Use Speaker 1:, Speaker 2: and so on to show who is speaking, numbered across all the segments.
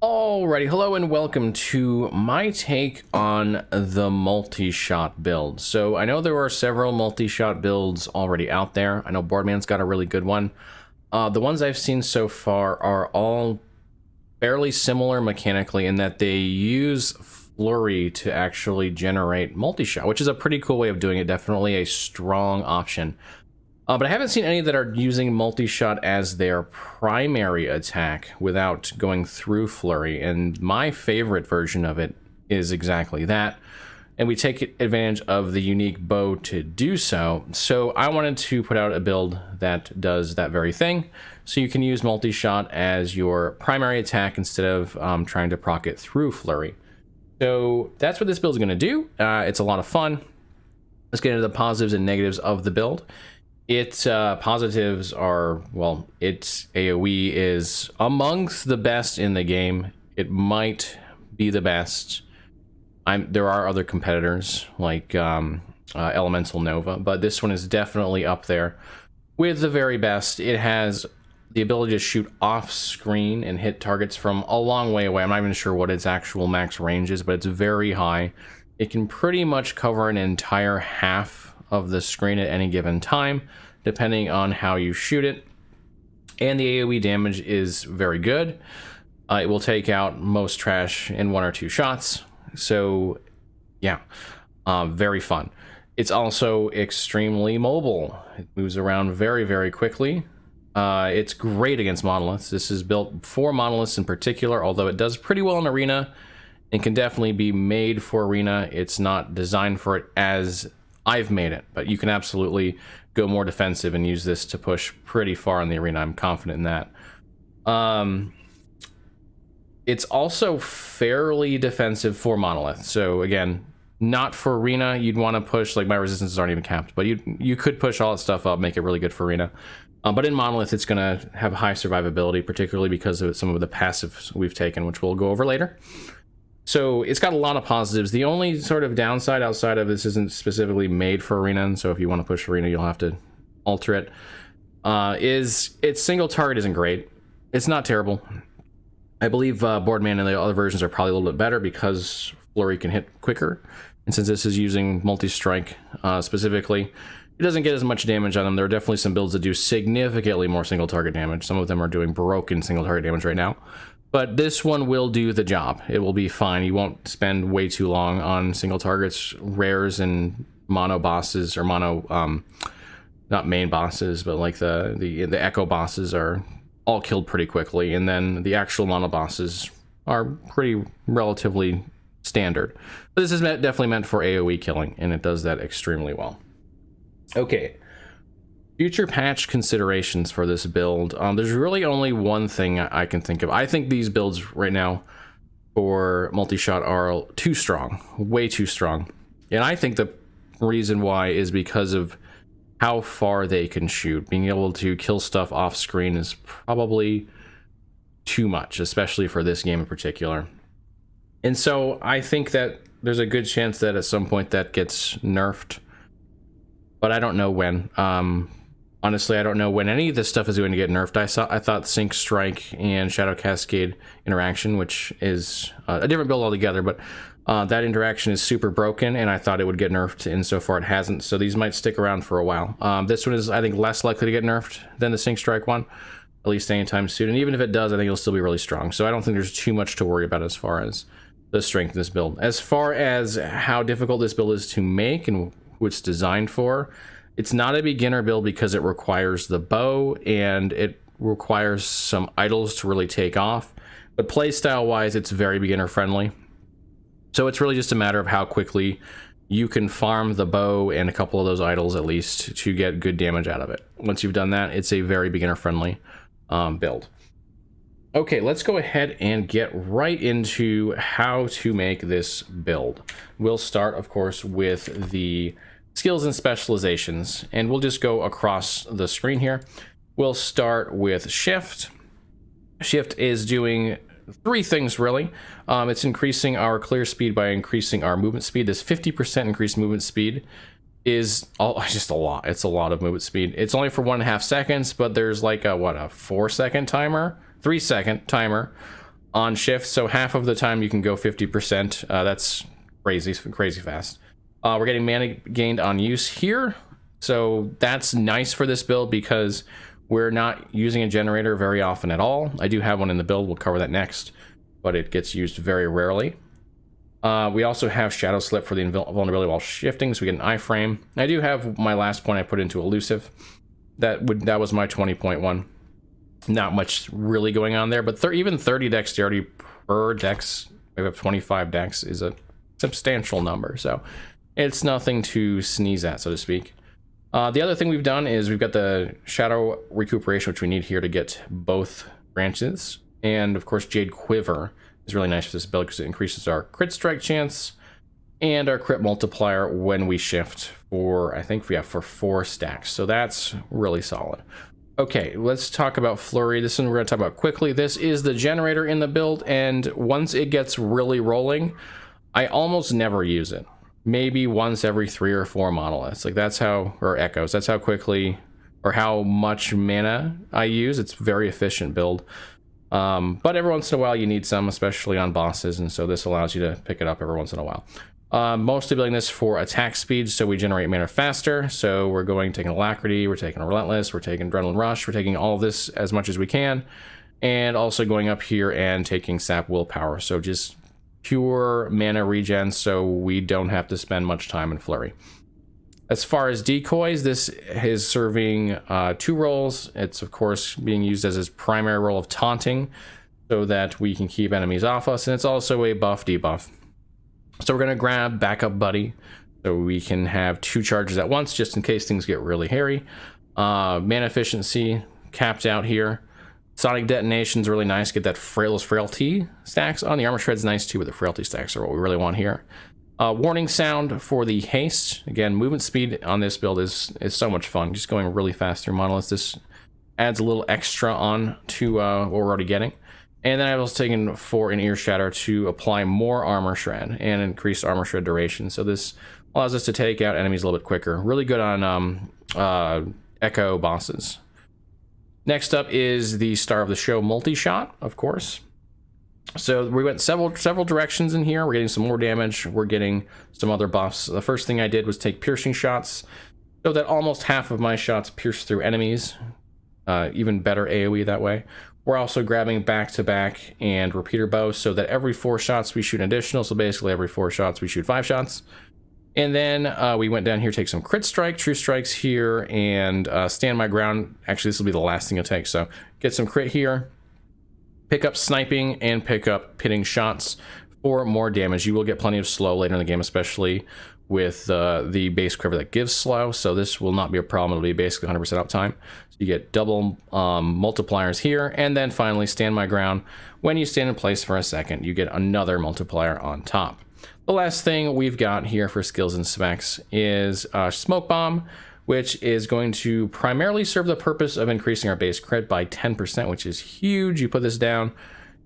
Speaker 1: Alrighty, hello and welcome to my take on the Multishot build. So I know there are several Multishot builds already out there. I know Boardman's got a really good one. The ones I've seen so far are all fairly similar mechanically in that they use Flurry to actually generate Multishot, which is a pretty cool way of doing it, definitely a strong option. But I haven't seen any that are using Multishot as their primary attack without going through Flurry, and my favorite version of it is exactly that. And we take advantage of the unique bow to do so. So I wanted to put out a build that does that very thing. So you can use Multishot as your primary attack instead of trying to proc it through Flurry. So that's what this build is going to do. It's a lot of fun. Let's get into the positives and negatives of the build. Its positives are, well, its AoE is amongst the best in the game. It might be the best. There are other competitors like Elemental Nova, but this one is definitely up there with the very best. It has the ability to shoot off screen and hit targets from a long way away. I'm not even sure what its actual max range is, but it's very high. It can pretty much cover an entire half of the screen at any given time, depending on how you shoot it. And the AoE damage is very good. It will take out most trash in 1 or 2 shots. So yeah, very fun. It's also extremely mobile. It moves around very, very quickly. It's great against monoliths. This is built for monoliths in particular, although it does pretty well in arena and can definitely be made for arena. It's not designed for it as I've made it, but you can absolutely go more defensive and use this to push pretty far in the arena. I'm confident in that. It's also fairly defensive for monolith. So again, not for arena. You'd want to push, like my resistances aren't even capped, but you could push all that stuff up, make it really good for arena. But in monolith, it's going to have high survivability, particularly because of some of the passives we've taken, which we'll go over later. So it's got a lot of positives. The only sort of downside outside of this isn't specifically made for arena, and so if you want to push arena, you'll have to alter it. Is its single target isn't great. It's not terrible. I believe Boardman and the other versions are probably a little bit better because Flurry can hit quicker. And since this is using multi-strike specifically, it doesn't get as much damage on them. There are definitely some builds that do significantly more single target damage. Some of them are doing broken single target damage right now. But this one will do the job. It will be fine. You won't spend way too long on single targets. Rares and mono bosses, or mono, not main bosses, but like the echo bosses are all killed pretty quickly. And then the actual mono bosses are pretty relatively standard. But this is definitely meant for AoE killing, and it does that extremely well. Okay. Future patch considerations for this build. There's really only one thing I can think of. I think these builds right now for Multishot are too strong, way too strong. And I think the reason why is because of how far they can shoot. Being able to kill stuff off screen is probably too much, especially for this game in particular. And so I think that there's a good chance that at some point that gets nerfed, but I don't know when. Honestly, I don't know when any of this stuff is going to get nerfed. I thought Sync Strike and Shadow Cascade interaction, which is a different build altogether, but that interaction is super broken, and I thought it would get nerfed, and so far it hasn't. So these might stick around for a while. This one is, I think, less likely to get nerfed than the Sync Strike one, at least anytime soon. And even if it does, I think it'll still be really strong. So I don't think there's too much to worry about as far as the strength of this build. As far as how difficult this build is to make and who it's designed for, it's not a beginner build because it requires the bow and it requires some idols to really take off. But playstyle wise, it's very beginner friendly. So it's really just a matter of how quickly you can farm the bow and a couple of those idols at least to get good damage out of it. Once you've done that, it's a very beginner friendly build. Okay, let's go ahead and get right into how to make this build. We'll start, of course, with the skills and specializations, and we'll just go across the screen here. We'll start with Shift. Shift is doing 3 things really. It's increasing our clear speed by increasing our movement speed. This 50% increased movement speed is just a lot. It's a lot of movement speed. It's only for 1.5 seconds, but there's like a 4-second timer, 3-second timer on shift, so half of the time you can go 50%. That's crazy fast. We're getting mana gained on use here, so that's nice for this build because we're not using a generator very often at all. I do have one in the build, we'll cover that next, but it gets used very rarely. We also have Shadow Slip for the vulnerability while shifting, so we get an iframe. I do have my last point I put into elusive. That was my 20.1. Not much really going on there, but even 30 dexterity per dex, we have 25 dex, is a substantial number, so it's nothing to sneeze at, so to speak. The other thing we've done is we've got the Shadow Recuperation, which we need here to get both branches, and of course Jade Quiver is really nice for this build because it increases our crit strike chance and our crit multiplier when we shift for, I think we have for 4 stacks, so that's really solid. Okay, let's talk about Flurry. This one we're going to talk about quickly. This is the generator in the build, and once it gets really rolling, I almost never use it. Maybe once every 3 or 4 monoliths. Like that's how, or echoes, that's how quickly or how much mana I use. It's a very efficient build. But every once in a while you need some, especially on bosses, and so this allows you to pick it up every once in a while. Mostly building this for attack speed, so we generate mana faster. So we're taking Alacrity, we're taking Relentless, we're taking Adrenaline Rush, we're taking all of this as much as we can, and also going up here and taking Sap Willpower. So just pure mana regen, so we don't have to spend much time in Flurry. As far as decoys, this is serving 2 roles. It's of course being used as his primary role of taunting, so that we can keep enemies off us, and it's also a buff debuff. So we're going to grab Backup Buddy, so we can have 2 charges at once, just in case things get really hairy. Mana efficiency capped out here. Sonic Detonation's really nice. Get that frailty stacks on. The Armor Shred's nice too, but the frailty stacks are what we really want here. Warning sound for the haste. Again, movement speed on this build is so much fun. Just going really fast through monoliths. This adds a little extra on to what we're already getting. And then I was taking 4 in Ear Shatter to apply more Armor Shred and increase Armor Shred duration. So this allows us to take out enemies a little bit quicker. Really good on Echo bosses. Next up is the star of the show, Multishot, of course. So we went several directions in here. We're getting some more damage. We're getting some other buffs. The first thing I did was take piercing shots, so that almost half of my shots pierce through enemies. Even better AoE that way. We're also grabbing back-to-back and repeater bows, so that every 4 shots we shoot an additional. So basically every 4 shots we shoot 5 shots. And then we went down here, take some crit strike, true strikes here, and stand my ground. Actually, this will be the last thing I'll take. So get some crit here, pick up sniping, and pick up pitting shots for more damage. You will get plenty of slow later in the game, especially with the base quiver that gives slow. So this will not be a problem. It'll be basically 100% uptime. So you get double multipliers here, and then finally stand my ground. When you stand in place for a second, you get another multiplier on top. The last thing we've got here for skills and specs is Smoke Bomb, which is going to primarily serve the purpose of increasing our base crit by 10%, which is huge. You put this down,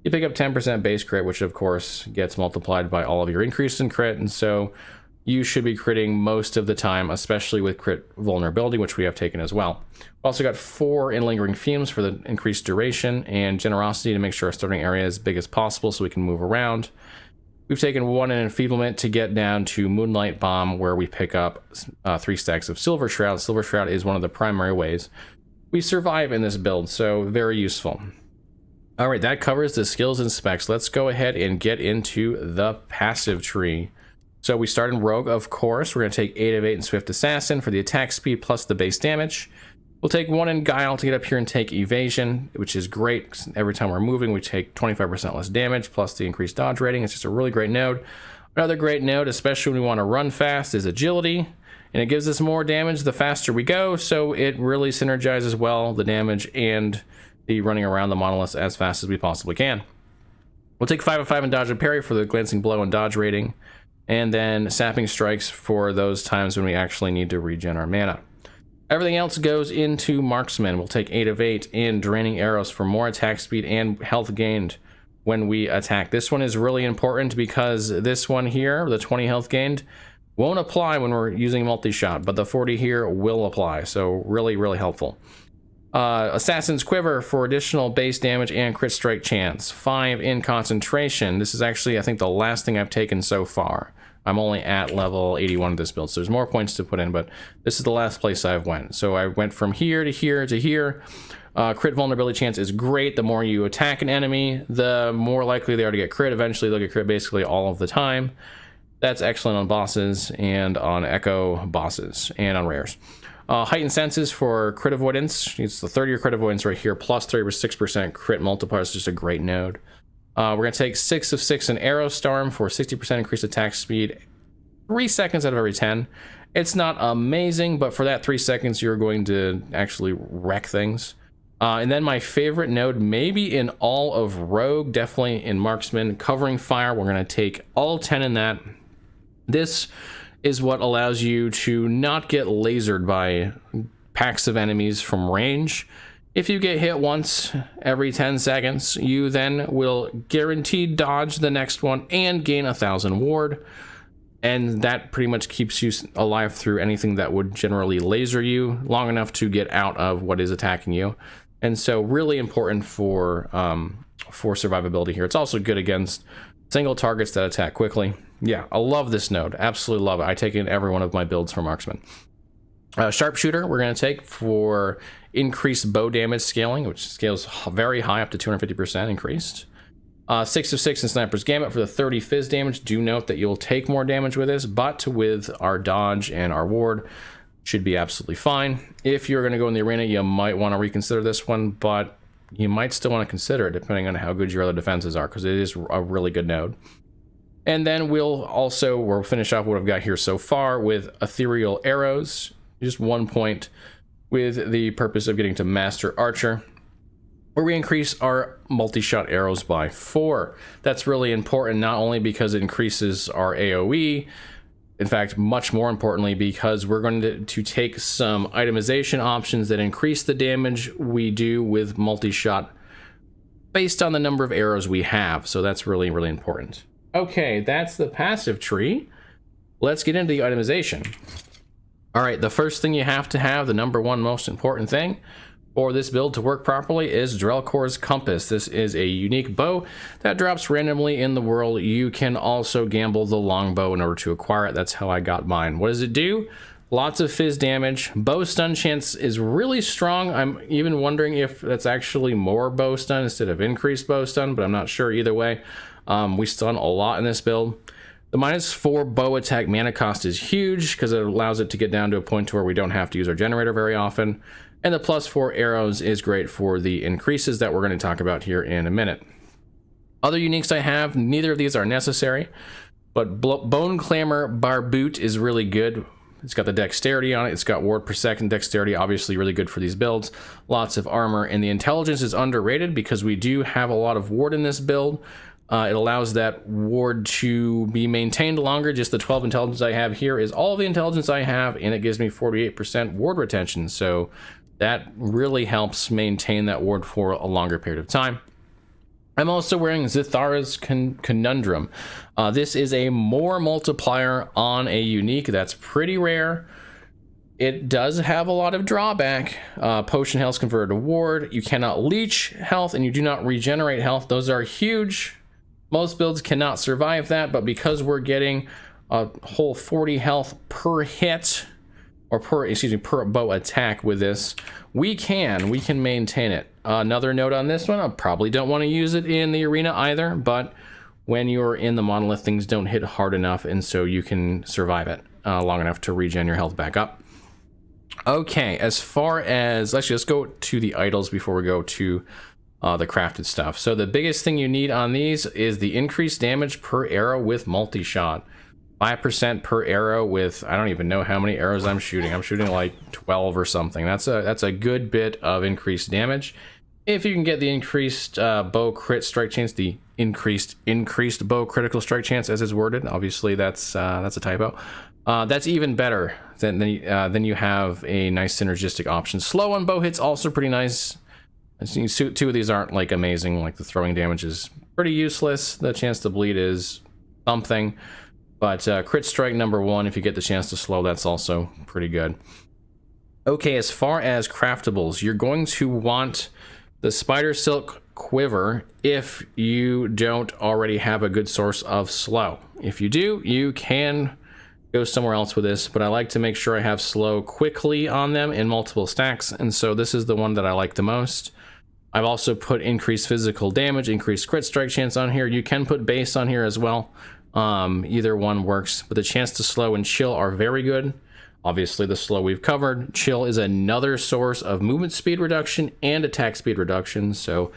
Speaker 1: you pick up 10% base crit, which of course gets multiplied by all of your increase in crit, and so you should be critting most of the time, especially with crit vulnerability, which we have taken as well. We've also got 4 in Lingering Fumes for the increased duration, and Generosity to make sure our starting area is as big as possible so we can move around. We've taken 1 in Enfeeblement to get down to Moonlight Bomb, where we pick up 3 stacks of Silver Shroud. Silver Shroud is one of the primary ways we survive in this build, so very useful. All right, that covers the skills and specs. Let's go ahead and get into the passive tree. So we start in Rogue, of course. We're going to take 8 of 8 in Swift Assassin for the attack speed plus the base damage. We'll take 1 in Guile to get up here and take Evasion, which is great, because every time we're moving, we take 25% less damage, plus the increased dodge rating. It's just a really great node. Another great node, especially when we want to run fast, is Agility, and it gives us more damage the faster we go, so it really synergizes well the damage and the running around the monoliths as fast as we possibly can. We'll take 5 of 5 in Dodge and Parry for the Glancing Blow and dodge rating, and then Sapping Strikes for those times when we actually need to regen our mana. Everything else goes into Marksman. We'll take 8 of 8 in Draining Arrows for more attack speed and health gained when we attack. This one is really important because this one here, the 20 health gained, won't apply when we're using Multishot, but the 40 here will apply, so really, really helpful. Assassin's Quiver for additional base damage and crit strike chance. 5 in concentration. This is actually, I think, the last thing I've taken so far. I'm only at level 81 of this build, so there's more points to put in, but this is the last place I've went. So I went from here to here to here. Crit vulnerability chance is great. The more you attack an enemy, the more likely they are to get crit. Eventually, they'll get crit basically all of the time. That's excellent on bosses and on echo bosses and on rares. Heightened senses for crit avoidance. It's the 30-year crit avoidance right here, plus 36% crit multiplier. It's just a great node. We're going to take 6 of 6 in Arrow Storm for 60% increased attack speed, 3 seconds out of every 10. It's not amazing, but for that 3 seconds, you're going to actually wreck things. And then my favorite node, maybe in all of Rogue, definitely in Marksman, Covering Fire. We're going to take all 10 in that. This is what allows you to not get lasered by packs of enemies from range. If you get hit once every 10 seconds, you then will guaranteed dodge the next one and gain 1,000 ward. And that pretty much keeps you alive through anything that would generally laser you long enough to get out of what is attacking you. And so really important for survivability here. It's also good against single targets that attack quickly. Yeah, I love this node. Absolutely love it. I take it in every one of my builds for Marksman. Sharpshooter, we're going to take for increased bow damage scaling, which scales very high, up to 250% increased. 6 of 6 in Sniper's Gambit for the 30 fizz damage. Do note that you'll take more damage with this, but with our dodge and our ward, should be absolutely fine. If you're going to go in the arena, you might want to reconsider this one, but you might still want to consider it depending on how good your other defenses are, because it is a really good node. And then we'll finish off what I've got here so far with Ethereal Arrows, just 1 point with the purpose of getting to Master Archer, where we increase our multi-shot arrows by 4. That's really important, not only because it increases our AoE, in fact, much more importantly, because we're going to take some itemization options that increase the damage we do with multi-shot based on the number of arrows we have. So that's really, really important. Okay, that's the passive tree. Let's get into the itemization. All right, the first thing you have to have, the number one most important thing for this build to work properly, is Drellcore's Compass. This is a unique bow that drops randomly in the world. You can also gamble the longbow in order to acquire it. That's how I got mine. What does it do? Lots of fizz damage. Bow stun chance is really strong. I'm even wondering if that's actually more bow stun instead of increased bow stun, but I'm not sure either way. We stun a lot in this build. The -4 bow attack mana cost is huge because it allows it to get down to a point to where we don't have to use our generator very often. And the +4 arrows is great for the increases that we're going to talk about here in a minute. Other uniques I have, neither of these are necessary, but Bone Clamor Barboot is really good. It's got the dexterity on it. It's got ward per second dexterity, obviously really good for these builds. Lots of armor, and the intelligence is underrated because we do have a lot of ward in this build. It allows that ward to be maintained longer. Just the 12 intelligence I have here is all the intelligence I have, and it gives me 48% ward retention. So that really helps maintain that ward for a longer period of time. I'm also wearing Zithara's Conundrum. This is a more multiplier on a unique that's pretty rare. It does have a lot of drawback. Potion health converted to ward. You cannot leech health, and you do not regenerate health. Those are huge. Most builds cannot survive that, but because we're getting a whole 40 health per hit, or per bow attack with this, we can maintain it. Another note on this one, I probably don't want to use it in the arena either, but when you're in the monolith, things don't hit hard enough, and so you can survive it long enough to regen your health back up. Okay, as far as, actually, let's go to the idols before we go to the crafted stuff. So the biggest thing you need on these is the increased damage per arrow with multi-shot. 5% per arrow with, I don't even know how many arrows I'm shooting. I'm shooting like 12 or something. That's a good bit of increased damage. If you can get the increased bow crit strike chance, the increased bow critical strike chance as is worded, obviously that's a typo. That's even better than you have a nice synergistic option. Slow on bow hits also pretty nice. Two of these aren't like amazing, like the throwing damage is pretty useless. The chance to bleed is something, but crit strike number 1, if you get the chance to slow, that's also pretty good. Okay, as far as craftables, you're going to want the spider silk quiver if you don't already have a good source of slow. If you do, you can go somewhere else with this, but I like to make sure I have slow quickly on them in multiple stacks, and so this is the one that I like the most. I've also put increased physical damage, increased crit strike chance on here. You can put base on here as well. Either one works, but the chance to slow and chill are very good. Obviously, the slow we've covered. Chill is another source of movement speed reduction and attack speed reduction, so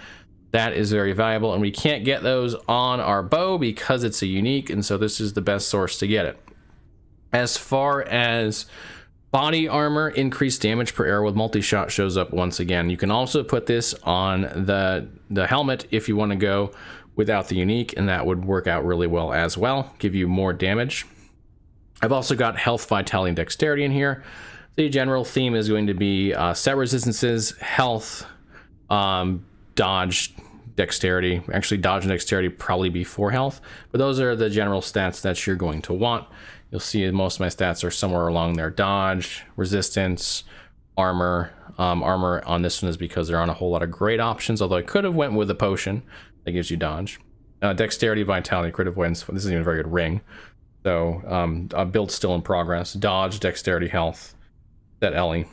Speaker 1: that is very valuable, and we can't get those on our bow because it's a unique, and so this is the best source to get it. As far as body armor, increased damage per arrow with multi-shot shows up once again. You can also put this on the helmet if you want to go without the unique, and that would work out really well as well, give you more damage. I've also got health, vitality, and dexterity in here. The general theme is going to be set resistances, health, dodge, dexterity. Actually, dodge and dexterity probably before health, but those are the general stats that you're going to want. You'll see most of my stats are somewhere along there. Dodge, resistance, armor. Armor on this one is because there aren't a whole lot of great options, although I could have went with a potion that gives you dodge. Dexterity, vitality, crit avoidance. This isn't even a very good ring. So build's still in progress. Dodge, dexterity, health. Set Ellie.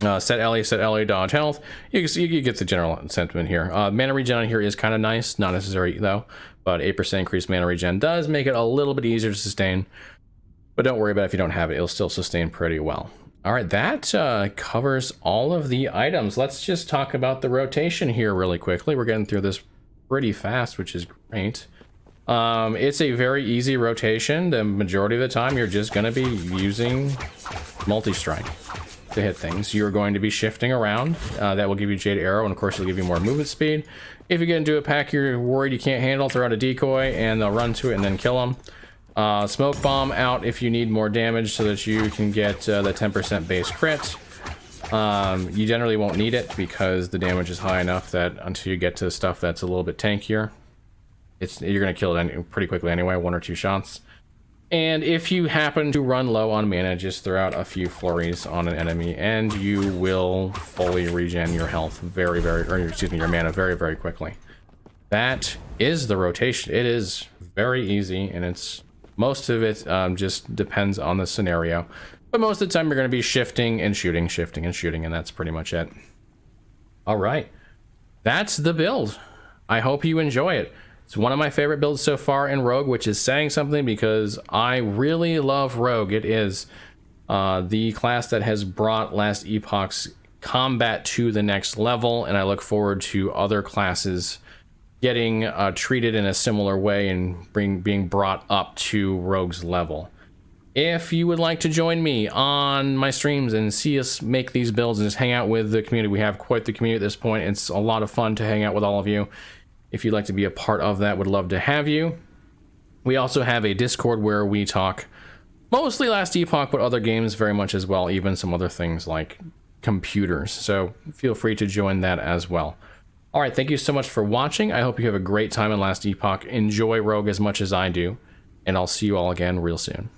Speaker 1: Set Ellie, dodge, health. You get the general sentiment here. Mana regen on here is kind of nice. Not necessary though, but 8% increased mana regen does make it a little bit easier to sustain. But don't worry about it if you don't have it. It'll still sustain pretty well. All right, that covers all of the items. Let's just talk about the rotation here really quickly. We're getting through this pretty fast, which is great. It's a very easy rotation. The majority of the time you're just going to be using multi-strike to hit things. You're going to be shifting around. That will give you Jade Arrow, and of course it'll give you more movement speed. If you get into a pack you're worried you can't handle, throw out a decoy and they'll run to it and then kill them. Smoke bomb out if you need more damage so that you can get the 10% base crit. You generally won't need it because the damage is high enough that until you get to stuff that's a little bit tankier, you're going to kill it pretty quickly anyway, 1 or 2 shots. And if you happen to run low on mana, just throw out a few flurries on an enemy and you will fully regen your health your mana very, very quickly. That is the rotation. It is very easy, and most of it just depends on the scenario. But most of the time you're going to be shifting and shooting, and that's pretty much it. All right. That's the build. I hope you enjoy it. It's one of my favorite builds so far in Rogue, which is saying something because I really love Rogue. It is the class that has brought last Epoch's combat to the next level, and I look forward to other classes getting treated in a similar way and being brought up to Rogue's level. If you would like to join me on my streams and see us make these builds and just hang out with the community, we have quite the community at this point. It's a lot of fun to hang out with all of you. If you'd like to be a part of that, would love to have you. We also have a Discord where we talk mostly Last Epoch, but other games very much as well, even some other things like computers. So feel free to join that as well. All right, thank you so much for watching. I hope you have a great time in Last Epoch. Enjoy Rogue as much as I do, and I'll see you all again real soon.